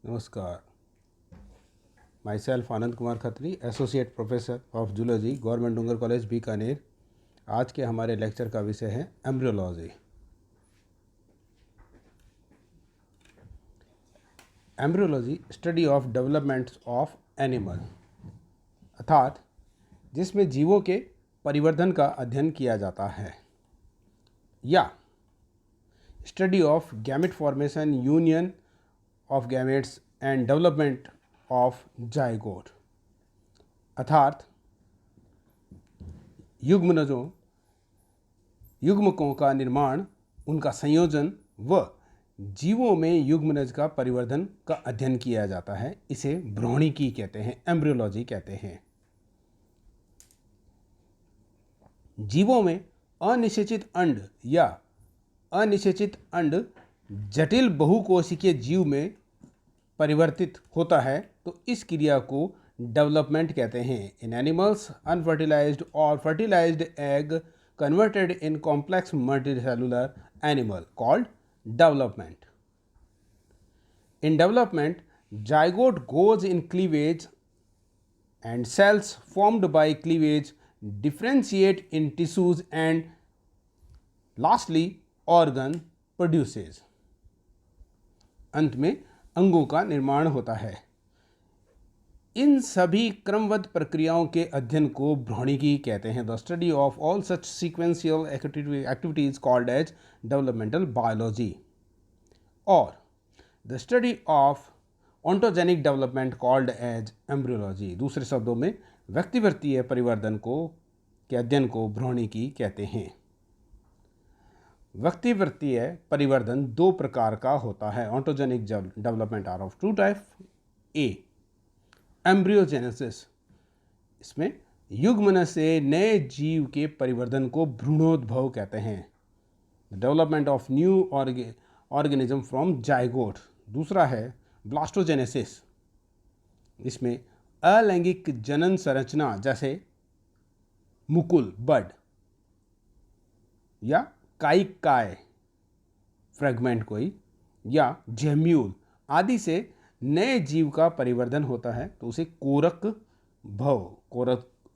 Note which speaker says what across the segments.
Speaker 1: नमस्कार। Myself Anand Kumar Khatri, associate professor of zoology, government Dungar college Bikaner. आज के हमारे लेक्चर का विषय है embryology. Embryology study of developments of animal, अर्थात जिसमें जीवों के परिवर्धन का अध्ययन किया जाता है, या study of gamete formation, union of gametes and development of zygote, अर्थात युग्मकों का निर्माण, उनका संयोजन व जीवों में युग्मनज का परिवर्धन का अध्ययन किया जाता है। इसे भ्रूणिकी कहते हैं, एम्ब्रियोलॉजी कहते हैं। जीवों में अनिषेचित अंड या अनिषेचित अंड जटिल बहुकोशिकीय जीव में परिवर्तित होता है तो इस क्रिया को डेवलपमेंट कहते हैं। इन एनिमल्स, अनफर्टिलाइज्ड और fertilised egg converted in complex multicellular animal called development. In development, zygote goes in cleavage and cells formed by cleavage differentiate in tissues and lastly organ produces. अंत में अंगों का निर्माण होता है। इन सभी क्रमबद्ध प्रक्रियाओं के अध्ययन को भ्रूणिकी कहते हैं। The study of all such sequential activities called as developmental biology, और the study of ontogenic development called as embryology. दूसरे शब्दों में व्यक्तिवर्तीय परिवर्तन के अध्ययन को भ्रूणिकी कहते हैं। व्यक्तिवर्तीय परिवर्तन दो प्रकार का होता है। Ontogenic development are of two type. A, embryogenesis, इसमें युग्मन से नए जीव के परिवर्तन को भ्रूणोद्भव कहते हैं। Development of new organism from zygote. दूसरा है ब्लास्टोजेनेसिस, इसमें अलैंगिक जनन संरचना जैसे मुकुल, बड या कायिक काय फ्रेगमेंट कोई या जेम्यूल आदि से नए जीव का परिवर्धन होता है तो उसे कोरक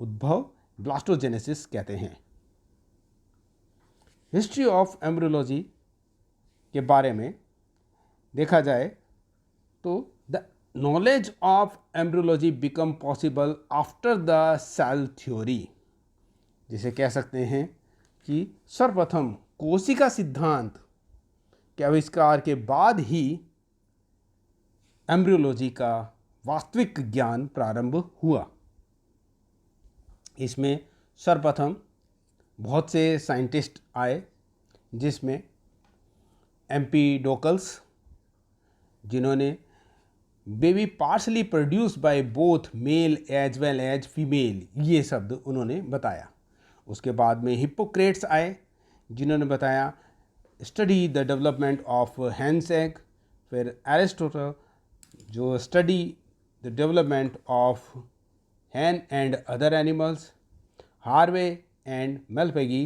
Speaker 1: उद्भव ब्लास्टोजेनेसिस कहते हैं। हिस्ट्री ऑफ एम्ब्रियोलॉजी के बारे में देखा जाए तो the knowledge of embryology become possible after the cell theory, जिसे कह सकते हैं कि सर्वप्रथम कोशिका सिद्धांत के आविष्कार के बाद ही एम्ब्रियोलॉजी का वास्तविक ज्ञान प्रारंभ हुआ। इसमें सर्वप्रथम बहुत से साइंटिस्ट आए, जिसमें एम्पीडोकल्स, जिन्होंने baby partially produced by both male as well as female, ये शब्द उन्होंने बताया। उसके बाद में हिप्पोक्रेट्स आए, जिन्होंने बताया study the development of hen's egg. फिर एरिस्टोटल, जो study the development of hen and other animals. Harvey and Malpighi,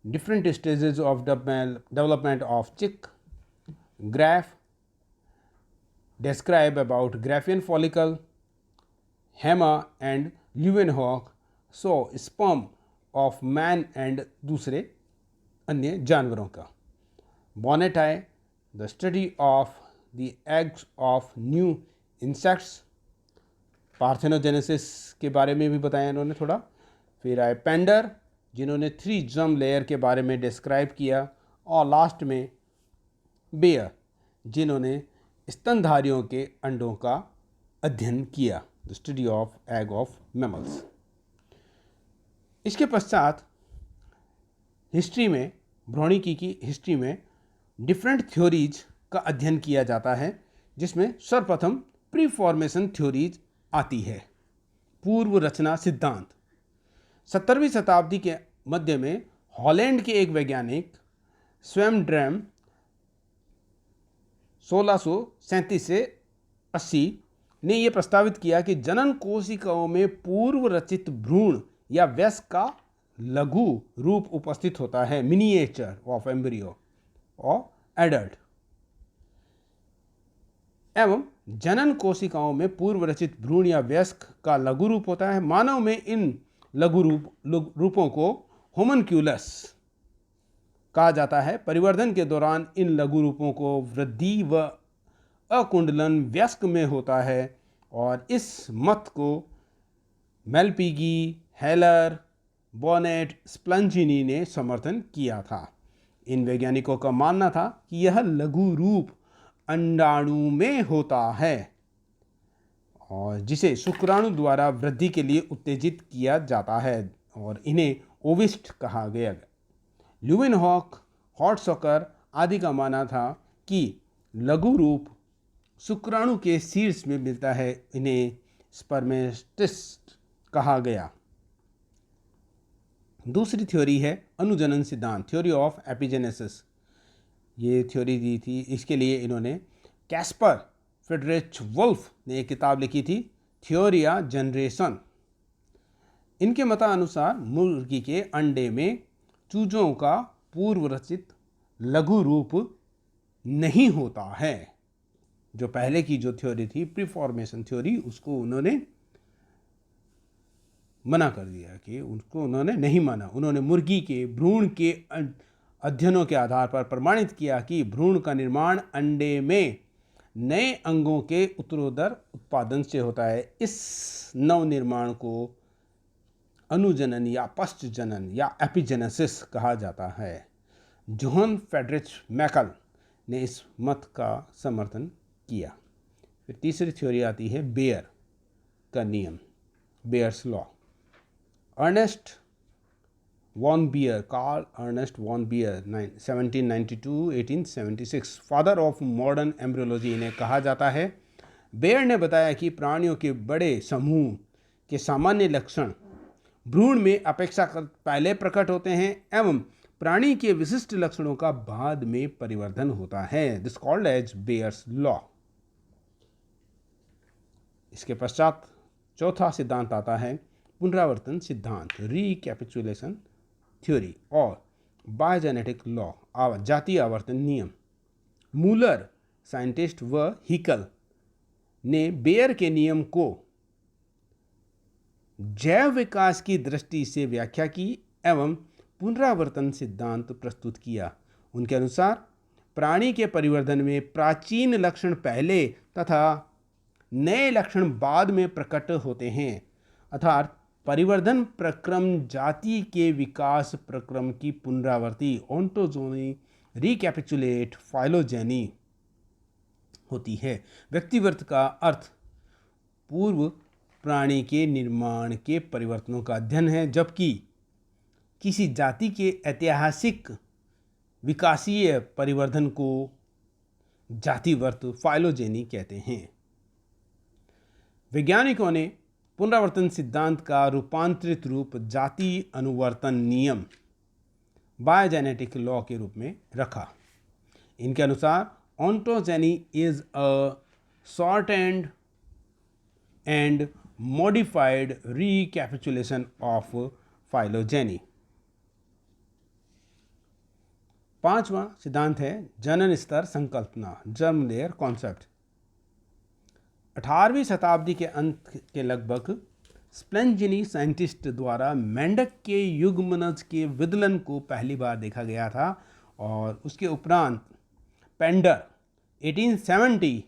Speaker 1: different stages of development of chick. Graf describe about Graafian follicle. Hema and Leeuwenhoek saw sperm of man and दूसरे अन्य जानवरों का। Bonnetai, the study of the eggs of new insects. Parthenogenesis के बारे में भी बताया इन्होंने थोड़ा। फिर आए पेंडर, जिन्होंने 3 जर्म लेयर के बारे में डिस्क्राइब किया। और लास्ट में बेयर, जिन्होंने स्तनधारियों के अंडों का अध्ययन किया, the study of egg of mammals. इसके पश्चात हिस्ट्री में, भ्रूणिकी की हिस्ट्री में डिफरेंट थ्योरीज का अध्ययन किया जाता है, जिसमें सर्वप्रथम प्री फॉर्मेशन थ्योरीज आती है, पूर्व रचना सिद्धांत। 17वीं शताब्दी के मध्य में हॉलैंड के एक वैज्ञानिक स्वैमड्रैम 1637 से 80 ने यह प्रस्तावित किया कि जनन कोशिकाओं में पूर्व रचित भ्रूण या वयस्क का लघु रूप उपस्थित होता है, मिनिएचर ऑफ एम्ब्रियो और एडल्ट, एवं जनन कोशिकाओं में पूर्व रचित भ्रूण या वयस्क का लघु रूप होता है। मानव में इन लघु रूपों को होमनक्यूलस कहा जाता है। परिवर्धन के दौरान इन लघु रूपों को वृद्धि व अकुंडलन वयस्क में होता है और इस मत को मेलपिगी, हेलर, बॉनेट, स्प्लंचिनी ने समर्थन किया था। इन वैज्ञानिकों का मानना था कि यह लघु रूप अंडाणु में होता है और जिसे शुक्राणु द्वारा वृद्धि के लिए उत्तेजित किया जाता है और इन्हें ओविस्ट कहा गया। ल्यूमेनहॉक, हॉटसॉकर आदि का मानना था कि लघु रूप शुक्राणु के शीर्ष में मिलता है। इन्हें स्पर्मेटिस्ट कहा गया। दूसरी थ्योरी है अनुजनन सिद्धांत, थ्योरी ऑफ एपिजेनेसिस। ये थ्योरी दी थी, इसके लिए इन्होंने कैस्पर फ्रेडरिच वुल्फ ने एक किताब लिखी थी, थ्योरिया जनरेशन। इनके मतानुसार मुर्गी के अंडे में चूजों का पूर्व रचित लघु रूप नहीं होता है। जो पहले की जो थ्योरी थी प्रीफॉर्मेशन थ्योरी, उसको उन्होंने मना कर दिया कि उसको उन्होंने नहीं माना। उन्होंने मुर्गी के भ्रूण के अध्ययनों के आधार पर प्रमाणित किया कि भ्रूण का निर्माण अंडे में नए अंगों के उत्तरोत्तर उत्पादन से होता है। इस नव निर्माण को अनुजनन या पश्चजनन या एपिजेनेसिस कहा जाता है। जोहन फ्रेडरिच मैकल ने इस मत का समर्थन किया। फिर तीसरी थ्योरी आती है बेयर का नियम, Baer's law. Ernest von Baer, Karl Ernest von Baer 1792-1876, father of modern embryology इन्हें कहा जाता है। बेयर ने बताया कि प्राणियों के बड़े समूह के सामान्य लक्षण भ्रूण में अपेक्षाकृत पहले प्रकट होते हैं एवं प्राणी के विशिष्ट लक्षणों का बाद में परिवर्धन होता है। This called as Baer's law. इसके पश्चात चौथा सिद्धांत आता है पुनरावर्तन सिद्धांत, रिकैपिचुलेशन थ्योरी और बायोजेनेटिक लॉ, जातीय आवर्तन नियम। मूलर साइंटिस्ट व हिकल ने बेयर के नियम को जैव विकास की दृष्टि से व्याख्या की एवं पुनरावर्तन सिद्धांत प्रस्तुत किया। उनके अनुसार प्राणी के परिवर्धन में प्राचीन लक्षण पहले तथा नए लक्षण बाद में प्रकट होते हैं, अर्थात परिवर्धन प्रक्रम जाति के विकास प्रक्रम की पुनरावृत्ति, ओंटोजोनी, रिकैपिचुलेट, फाइलोजेनी होती है। व्यक्तिवर्त का अर्थ पूर्व प्राणी के निर्माण के परिवर्तनों का अध्ययन है, जबकि किसी जाति के ऐतिहासिक विकासीय परिवर्धन को जातिवर्त, फाइलोजेनी कहते हैं। वैज्ञानिकों ने पुनरावर्तन सिद्धांत का रूपांतरित रूप जाति अनुवर्तन नियम, बायोजेनेटिक लॉ के रूप में रखा। इनके अनुसार ontogeny is a shortened and modified recapitulation of phylogeny. पांचवा सिद्धांत है जनन स्तर संकल्पना, जर्म लेयर कॉन्सेप्ट। 18वीं शताब्दी के अंत के लगभग स्प्लेंजिनी साइंटिस्ट द्वारा मेंढक के युग्मनज के विदलन को पहली बार देखा गया था और उसके उपरांत पेंडर 1870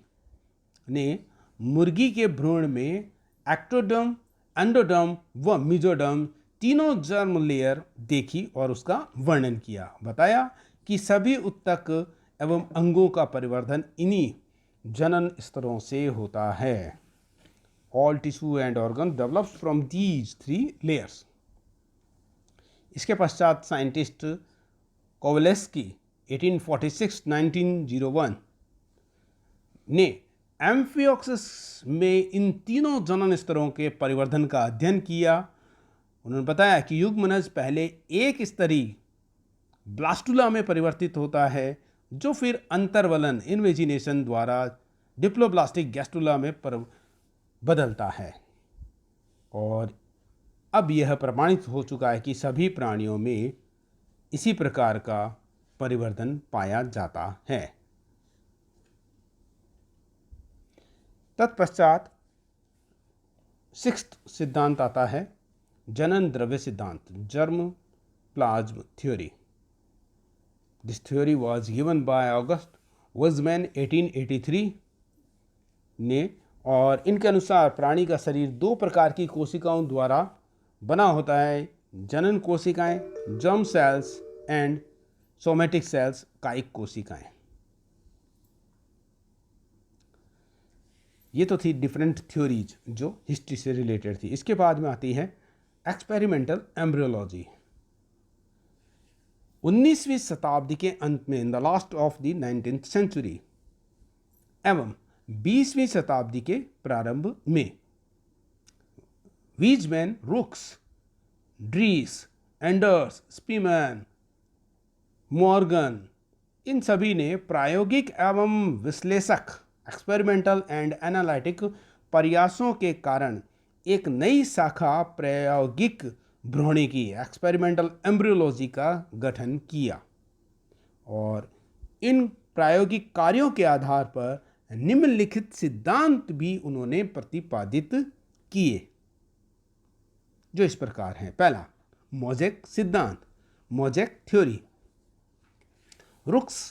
Speaker 1: ने मुर्गी के भ्रूण में एक्टोडर्म, एंडोडर्म व मेसोडर्म तीनों जर्म लेयर देखी और उसका वर्णन किया। बताया कि सभी उत्तक एवं अंगों का परिवर्धन इन्हीं जनन स्तरों से होता है। All tissue and organ develops from these 3 layers. इसके पश्चात साइंटिस्ट कोवलेस्की 1846-1901 ने एम्फियोक्सिस में इन तीनों जनन स्तरों के परिवर्धन का अध्ययन किया। उन्होंने बताया कि युग्मनज पहले एक स्तरी ब्लास्टुला में परिवर्तित होता है, जो फिर अंतर्वलन इन्वेजिनेशन द्वारा डिप्लोब्लास्टिक गैस्टुला में बदलता है। और अब यह प्रमाणित हो चुका है कि सभी प्राणियों में इसी प्रकार का परिवर्तन पाया जाता है। तत्पश्चात सिक्स्थ सिद्धांत आता है जनन द्रव्य सिद्धांत, germ plasm theory. This theory was given by August Weismann 1883 ने, और इनके अनुसार प्राणी का शरीर दो प्रकार की कोशिकाओं द्वारा बना होता है, जनन कोशिकाएं germ cells and somatic cells कायिक कोशिकाएं। ये तो थी डिफरेंट थ्योरीज जो हिस्ट्री से रिलेटेड थी। इसके बाद में आती है एक्सपेरिमेंटल एम्ब्रियोलॉजी। 19वीं शताब्दी के अंत में, in the last of the 19th century, एवं 20वीं शताब्दी के प्रारंभ में Weismann, Roux, Driesch, Anders, Spemann, Morgan, इन सभी ने प्रायोगिक एवं विश्लेषक एक्सपेरिमेंटल एंड एनालिटिक प्रयासों के कारण एक नई शाखा प्रायोगिक भ्रूणिकी एक्सपेरिमेंटल एम्ब्रियोलॉजी का गठन किया, और इन प्रायोगिक कार्यों के आधार पर निम्नलिखित सिद्धांत भी उन्होंने प्रतिपादित किए, जो इस प्रकार हैं। पहला, मोज़ेक सिद्धांत, मोज़ेक थ्योरी। रुक्स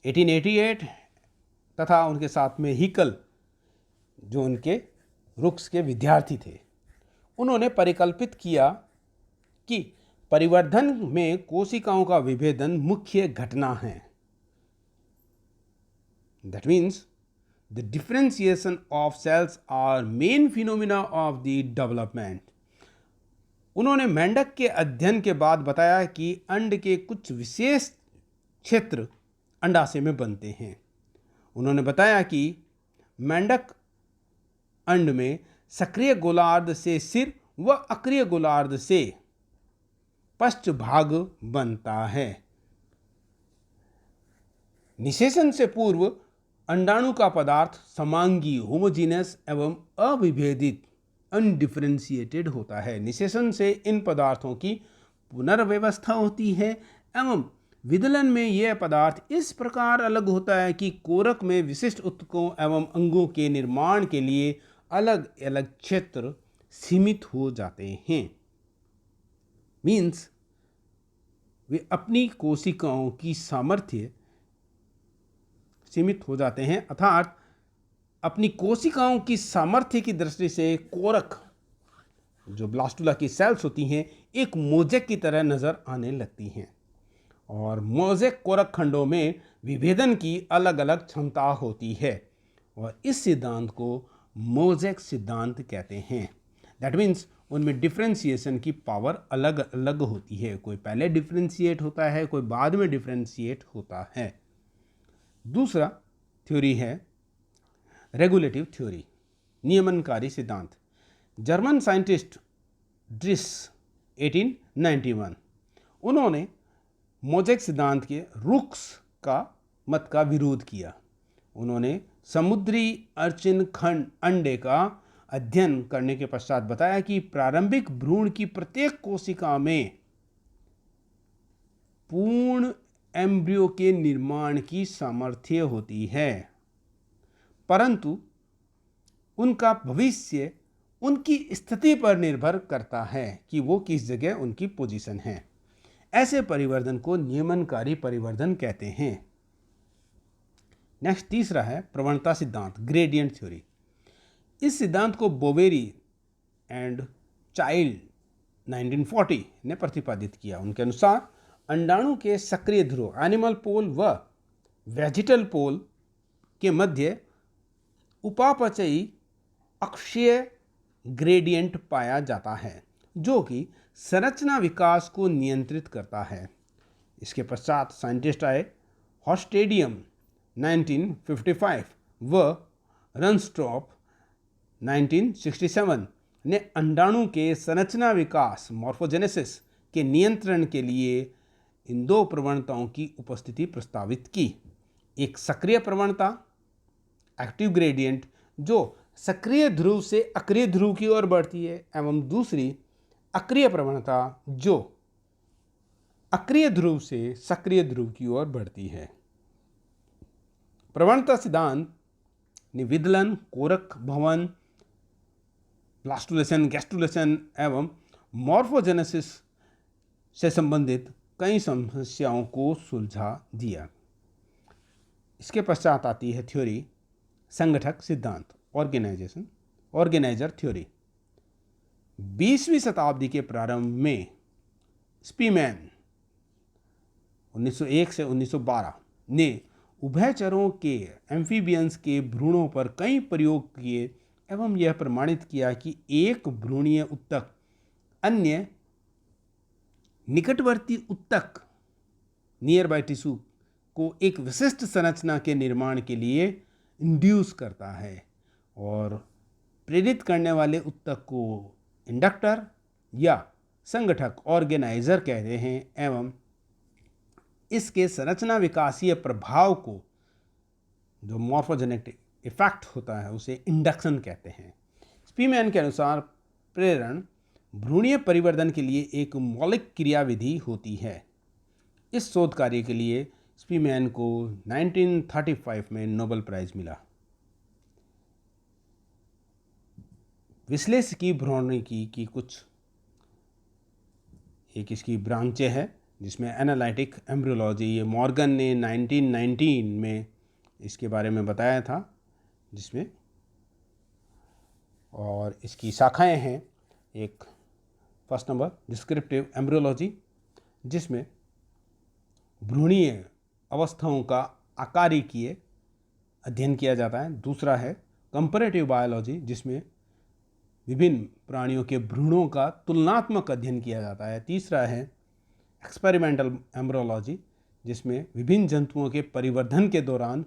Speaker 1: 1888 तथा उनके साथ में हिकल, जो उनके रुक्स के विद्यार्थी थे, उन्होंने परिकल्पित किया कि परिवर्धन में कोशिकाओं का विभेदन मुख्य घटना है। That means the differentiation of cells are main phenomena of the development. उन्होंने मेंडक के अध्ययन के बाद बताया कि अंड के कुछ विशेष क्षेत्र अंडाशय में बनते हैं। उन्होंने बताया कि मेंडक अंड में सक्रिय गोलार्ध से सिर व अक्रिय गोलार्ध से पश्चभाग बनता है। निषेचन से पूर्व अंडाणु का पदार्थ समांगी, होमोजीनस एवं अविभेदित, अनडिफरेंशिएटेड होता है। निषेचन से इन पदार्थों की पुनर्व्यवस्था होती है एवं विदलन में यह पदार्थ इस प्रकार अलग होता है कि कोरक में विशिष्ट ऊतकों एवं अंगों के निर्माण के लिए अलग अलग क्षेत्र सीमित हो जाते हैं। मीन्स वे अपनी कोशिकाओं की सामर्थ्य सीमित हो जाते हैं, अर्थात अपनी कोशिकाओं की सामर्थ्य की दृष्टि से कोरक, जो ब्लास्टुला की सेल्स होती हैं, एक मोज़ेक की तरह नजर आने लगती हैं, और मोज़ेक कोरक खंडों में विभेदन की अलग अलग क्षमता होती है, और इस सिद्धांत को मोज़ेक सिद्धांत कहते हैं। दैट मीन्स उनमें डिफ्रेंशिएशन की पावर अलग अलग होती है, कोई पहले डिफ्रेंशिएट होता है, कोई बाद में डिफ्रेंशिएट होता है। दूसरा थ्योरी है रेगुलेटिव थ्योरी, नियमनकारी सिद्धांत। जर्मन साइंटिस्ट ड्रिस 1891, उन्होंने मोज़ेक सिद्धांत के रुक्स का मत का विरोध किया। उन्होंने समुद्री अर्चिन खंड अंडे का अध्ययन करने के पश्चात बताया कि प्रारंभिक भ्रूण की प्रत्येक कोशिका में पूर्ण एम्ब्रियो के निर्माण की सामर्थ्य होती है, परंतु उनका भविष्य उनकी स्थिति पर निर्भर करता है कि वो किस जगह उनकी पोजीशन है। ऐसे परिवर्तन को नियमनकारी परिवर्तन कहते हैं। नेक्स्ट, तीसरा है प्रवणता सिद्धांत, ग्रेडियंट थ्योरी। इस सिद्धांत को बोवेरी एंड चाइल्ड 1940 ने प्रतिपादित किया। उनके अनुसार अंडाणु के सक्रिय ध्रुव एनिमल पोल व वेजिटल पोल के मध्य उपापचयी अक्षीय ग्रेडियंट पाया जाता है, जो कि संरचना विकास को नियंत्रित करता है। इसके पश्चात साइंटिस्ट आए हॉस्टेडियम 1955 व रनस्ट्रॉप 1967 ने अंडाणु के संरचना विकास मॉर्फोजेनेसिस के नियंत्रण के लिए इन दो प्रवणताओं की उपस्थिति प्रस्तावित की। एक सक्रिय प्रवणता एक्टिव ग्रेडियंट जो सक्रिय ध्रुव से अक्रिय ध्रुव की ओर बढ़ती है, एवं दूसरी अक्रिय प्रवणता जो अक्रिय ध्रुव से सक्रिय ध्रुव की ओर बढ़ती है। प्रवणता सिद्धांत निविदलन, कोरक भवन, प्लास्टुलेशन, गैस्ट्रुलेशन एवं मॉर्फोजेनेसिस से संबंधित कई समस्याओं को सुलझा दिया। इसके पश्चात आती है थ्योरी संगठक सिद्धांत, ऑर्गेनाइजर थ्योरी। 20वीं शताब्दी के प्रारंभ में स्पीमैन 1901 से 1912 ने उभयचरों के एम्फीबियंस के भ्रूणों पर कई प्रयोग किए एवं यह प्रमाणित किया कि एक भ्रूणीय उत्तक अन्य निकटवर्ती उत्तक नियर बाय टिश्यू को एक विशिष्ट संरचना के निर्माण के लिए इंड्यूस करता है और प्रेरित करने वाले उत्तक को इंडक्टर या संगठक ऑर्गेनाइजर कहते हैं एवं इसके संरचना विकासीय प्रभाव को, जो मॉर्फोजेनेटिक इफेक्ट होता है, उसे इंडक्शन कहते हैं। स्पीमैन के अनुसार प्रेरण भ्रूणीय परिवर्धन के लिए एक मौलिक क्रियाविधि होती है। इस शोध कार्य के लिए स्पीमैन को 1935 में नोबेल प्राइज मिला। विश्लेषकी भ्रूणिकी की कुछ एक इसकी ब्रांचें है, जिसमें एनालिटिक एम्ब्रियोलॉजी, ये मॉर्गन ने 1919 में इसके बारे में बताया था, जिसमें और इसकी शाखाएं हैं। एक फर्स्ट नंबर डिस्क्रिप्टिव एम्ब्रियोलॉजी, जिसमें भ्रूणीय अवस्थाओं का आकारिकीय अध्ययन किया जाता है। दूसरा है कंपैरेटिव बायोलॉजी, जिसमें विभिन्न प्राणियों के भ्रूणों का तुलनात्मक अध्ययन किया जाता है। तीसरा है एक्सपेरिमेंटल एम्ब्रियोलॉजी, जिसमें विभिन्न जंतुओं के परिवर्धन के दौरान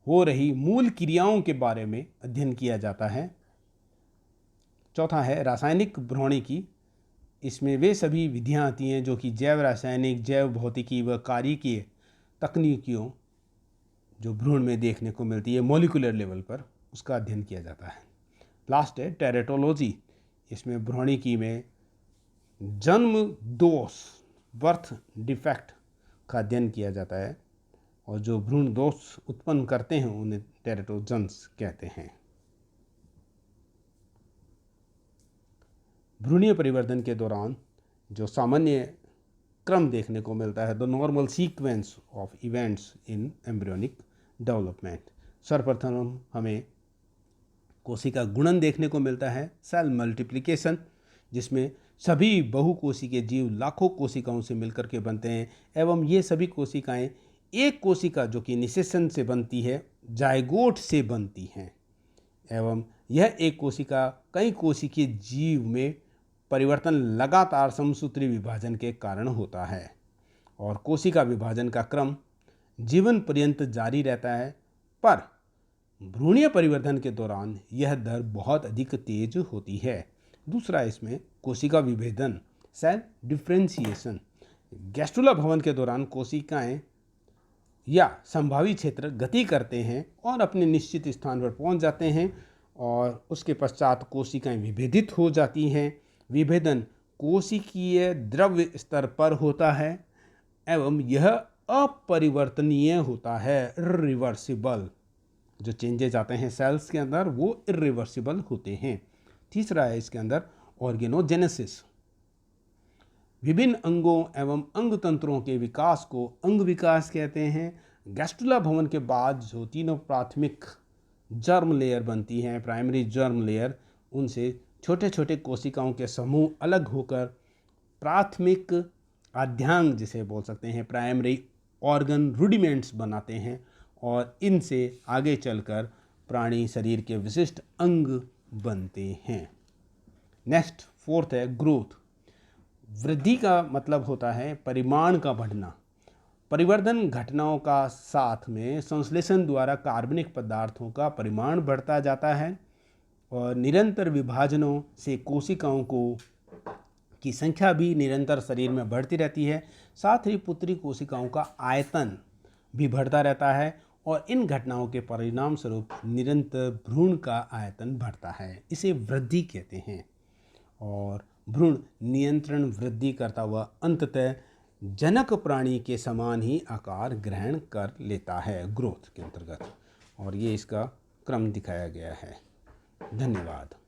Speaker 1: हो रही मूल क्रियाओं के बारे में अध्ययन किया जाता है। चौथा है रासायनिक भ्रूणिकी। इसमें वे सभी विधियां आती हैं जो कि जैव रासायनिक, जैव भौतिकी व कार्यकीय तकनीकियों जो भ्रूण में देखने को मिलती है मॉलिक्यूलर लेवल पर, उसका अध्ययन किया जाता है। लास्ट है टेरेटोलॉजी। इसमें भ्रूणिकी में जन्म दोष, बर्थ डिफेक्ट का अध्ययन किया जाता है और जो भ्रूण दोष उत्पन्न करते हैं उन्हें टेरेटोजन्स कहते हैं। भ्रूणीय परिवर्तन के दौरान जो सामान्य क्रम देखने को मिलता है, the normal sequence of events in embryonic development. सर्वप्रथम हमें कोशिका गुणन देखने को मिलता है, सेल मल्टीप्लिकेशन, जिसमें सभी बहुकोशिकीय जीव लाखों कोशिकाओं से मिलकर के बनते हैं एवं ये सभी कोशिकाएं एक कोशिका जो कि निषेचन से बनती है, जायगोट से बनती हैं एवं यह एक कोशिका कई कोशिकीय जीव में परिवर्तन लगातार समसूत्री विभाजन के कारण होता है और कोशिका विभाजन का क्रम जीवन पर्यंत जारी रहता है, पर भ्रूणीय परिवर्तन के दौरान यह दर बहुत अधिक तेज होती है। दूसरा इसमें कोशिका विभेदन, सेल डिफ्रेंशिएशन। गैस्ट्रुला भवन के दौरान कोशिकाएं या संभावी क्षेत्र गति करते हैं और अपने निश्चित स्थान पर पहुंच जाते हैं और उसके पश्चात कोशिकाएं विभेदित हो जाती हैं। विभेदन कोशिकीय द्रव्य स्तर पर होता है एवं यह अपरिवर्तनीय होता है, इरिवर्सिबल। जो चेंजेज आते हैं सेल्स के अंदर वो इरिवर्सिबल होते हैं। तीसरा है इसके अंदर ऑर्गेनोजेनेसिस। विभिन्न अंगों एवं अंग तंत्रों के विकास को अंग विकास कहते हैं। गैस्ट्रुला भवन के बाद जो तीनों प्राथमिक जर्म लेयर बनती हैं, प्राइमरी जर्म लेयर, उनसे छोटे छोटे कोशिकाओं के समूह अलग होकर प्राथमिक आद्यांग जिसे बोल सकते हैं, प्राइमरी ऑर्गन रूडिमेंट्स बनाते हैं और इनसे आगे चलकर प्राणी शरीर के विशिष्ट अंग बनते हैं। नेक्स्ट फोर्थ है ग्रोथ। वृद्धि का मतलब होता है परिमाण का बढ़ना। परिवर्धन घटनाओं का साथ में संश्लेषण द्वारा कार्बनिक पदार्थों का परिमाण बढ़ता जाता है और निरंतर विभाजनों से कोशिकाओं की संख्या भी निरंतर शरीर में बढ़ती रहती है। साथ ही पुत्री कोशिकाओं का आयतन भी बढ़ता रहता है और इन घटनाओं के परिणाम स्वरूप निरंतर भ्रूण का आयतन बढ़ता है। इसे वृद्धि कहते हैं और भ्रूण नियंत्रण वृद्धि करता हुआ अंततः जनक प्राणी के समान ही आकार ग्रहण कर लेता है ग्रोथ के अंतर्गत। और ये इसका क्रम दिखाया गया है। धन्यवाद।